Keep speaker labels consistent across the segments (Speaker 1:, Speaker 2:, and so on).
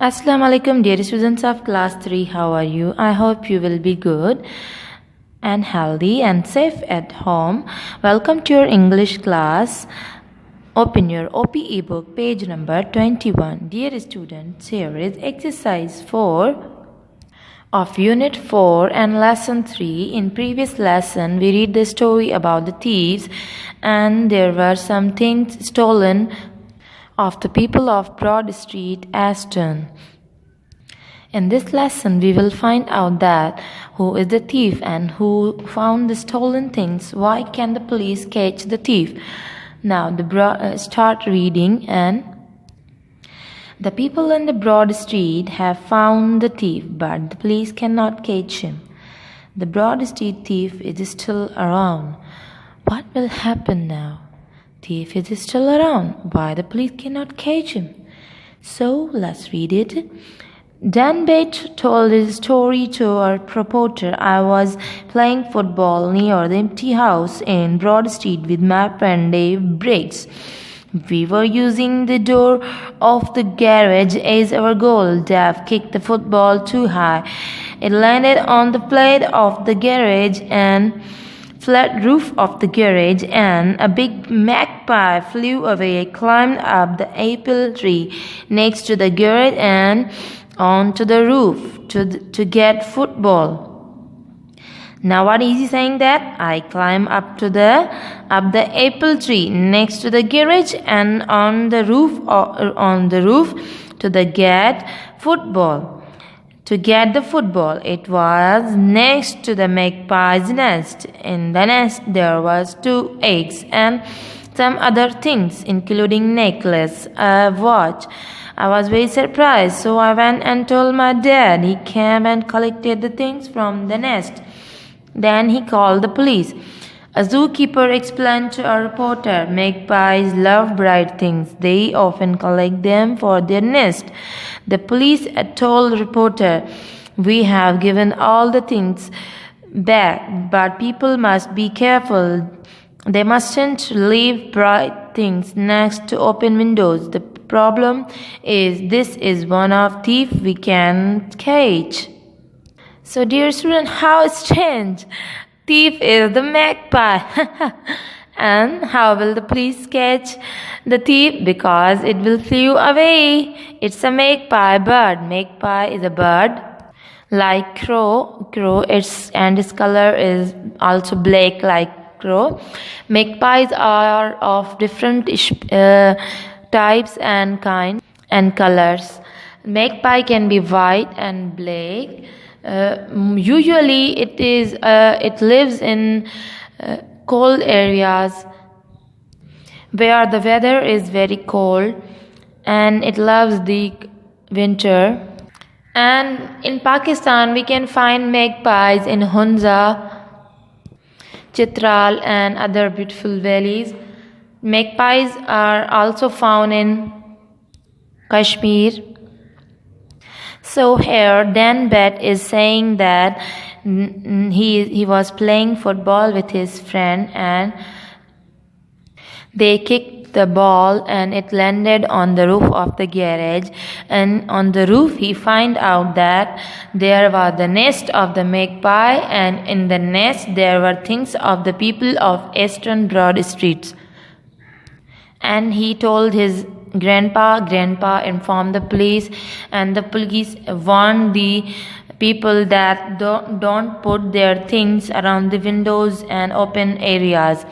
Speaker 1: Assalamu alaikum, dear students of class 3. How are you? I hope you will be good and healthy and safe at home. Welcome to your English class. Open your OPE book, page number 21. Dear students, here is exercise 4 of unit 4 and lesson 3. In previous lesson, we read the story about the thieves, and there were some things stolen of the people of Broad Street, Aston. In this lesson, we will find out that who is the thief and who found the stolen things. Why can the police catch the thief? Now, start reading. And the people in the Broad Street have found the thief, but the police cannot catch him. The Broad Street thief is still around. What will happen now? Thief is still around. Why the police cannot catch him? So let's read it. Dan Bate told his story to our reporter. I was playing football near the empty house in Broad Street with my friend Dave Briggs. We were using the door of the garage as our goal. Dave kicked the football too high. It landed on the plate of the garage and flat roof of the garage, and a big magpie flew away. I climbed up the apple tree next to the garage and onto the roof to get football. Now what is he saying? That I climbed up the apple tree next to the garage and on the roof to get football. To get the football, it was next to the magpie's nest. In the nest, there was 2 eggs and some other things, including necklace, a watch. I was very surprised, so I went and told my dad. He came and collected the things from the nest. Then he called the police. A zookeeper explained to a reporter, magpies love bright things. They often collect them for their nest. The police told the reporter, we have given all the things back, but people must be careful. They mustn't leave bright things next to open windows. The problem is this is one of thief we can't catch. So dear student, how strange. Thief is the magpie. And how will the police catch the thief? Because it will flew away. It's a magpie bird. Magpie is a bird like crow. Its color is also black like crow. Magpies are of different types and kinds and colors. Magpie can be white and black. Usually it lives in cold areas where the weather is very cold, and it loves the winter. And in Pakistan we can find magpies in Hunza, Chitral and other beautiful valleys. Magpies are also found in Kashmir. So here Dan Bate is saying that he was playing football with his friend and they kicked the ball and it landed on the roof of the garage, and on the roof he find out that there was the nest of the magpie, and in the nest there were things of the people of Eastern Broad Street. And he told his grandpa informed the police, and the police warned the people that don't put their things around the windows and open areas.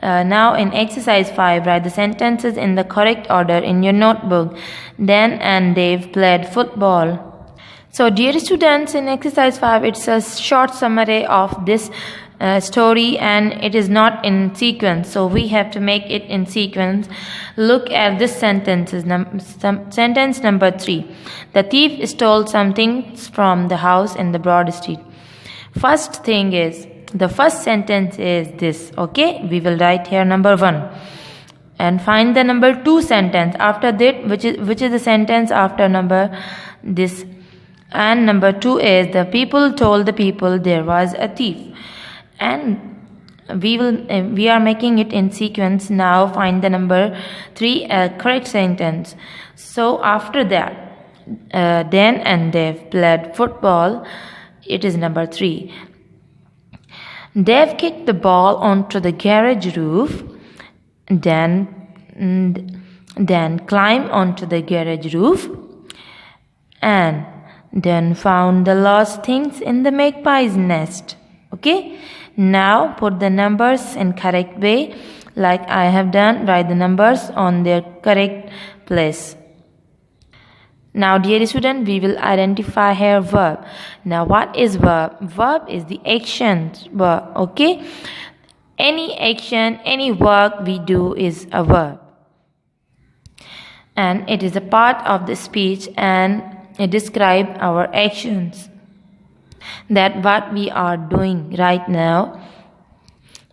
Speaker 1: Now in exercise 5, write the sentences in the correct order in your notebook. Dan and Dave played football. So dear students, in exercise 5, it's a short summary of this story, and it is not in sequence, so we have to make it in sequence. Look at this sentences. Sentence number 3. The thief stole some things from the house in the Broad Street. The first sentence is this. Okay, we will write here number 1 and find the number 2 sentence after that, which is the sentence after number this. And number 2 is the people told the people there was a thief. And we are making it in sequence. Now find the number 3 correct sentence. So after that, Dan and Dave played football. It is number 3. Dave kicked the ball onto the garage roof. Dan climbed onto the garage roof and then found the lost things in the magpie's nest. Okay? Now put the numbers in correct way like I have done. Write the numbers on their correct place. Now dear student, we will identify here verb. Now what is verb? Verb is the action verb. Okay? Any action, any work we do is a verb. And it is a part of the speech and it describes our actions. That what we are doing right now.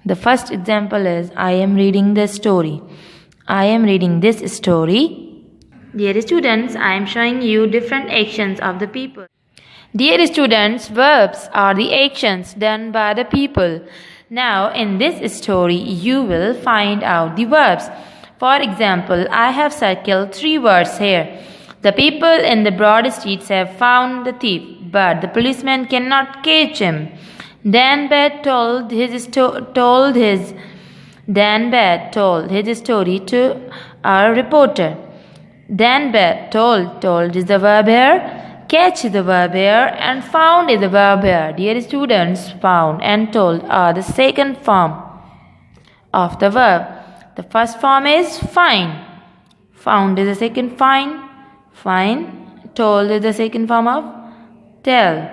Speaker 1: The first example is I am reading the story. I am reading this story. Dear students, I am showing you different actions of the people. Dear students, verbs are the actions done by the people. Now in this story you will find out the verbs. For example, I have circled 3 words here. The people in the broad streets have found the thief, but the policeman cannot catch him. Dan Bad told his story to our reporter. Dan Bad told is the verb here. Catch is the verb here and found is the verb here. Dear students, found and told are the second form of the verb. The first form is find. Found is the second find. Told is the second form of tell.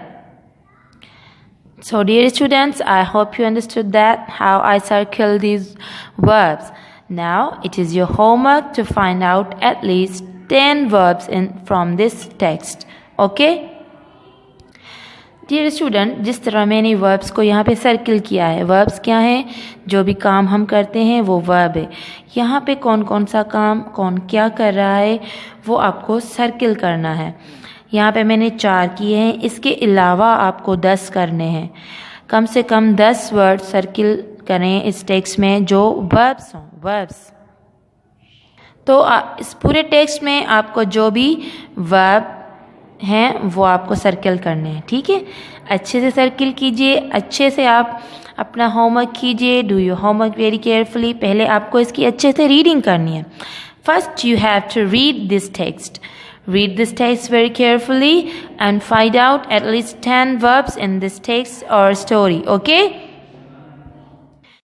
Speaker 1: So dear students, I hope you understood that how I circle these verbs. Now it is your homework to find out at least 10 verbs from this text. Okay? Dear student, जिस तरह मैंने verbs को यहाँ पे circle किया है, verbs क्या हैं? जो भी काम हम करते हैं वो वर्ब है. यहाँ पे कौन कौन सा काम कौन क्या कर रहा है वो आपको सर्किल करना है. यहाँ पे मैंने 4 किए हैं, इसके अलावा आपको 10 करने हैं. कम से कम 10 वर्ड सर्किल करें इस टेक्स्ट में जो वर्ब्स हों, वर्ब्स. तो इस पूरे टेक्स्ट में आपको जो भी वर्ब हैं वो आपको सर्किल करने हैं. ठीक है, अच्छे से सर्किल कीजिए, अच्छे से आप अपना होमवर्क कीजिए. Do your homework very carefully. पहले आपको इसकी अच्छे से रीडिंग करनी है. First you have to read this text. Read this text very carefully and find out at least 10 verbs in this text or story. Okay?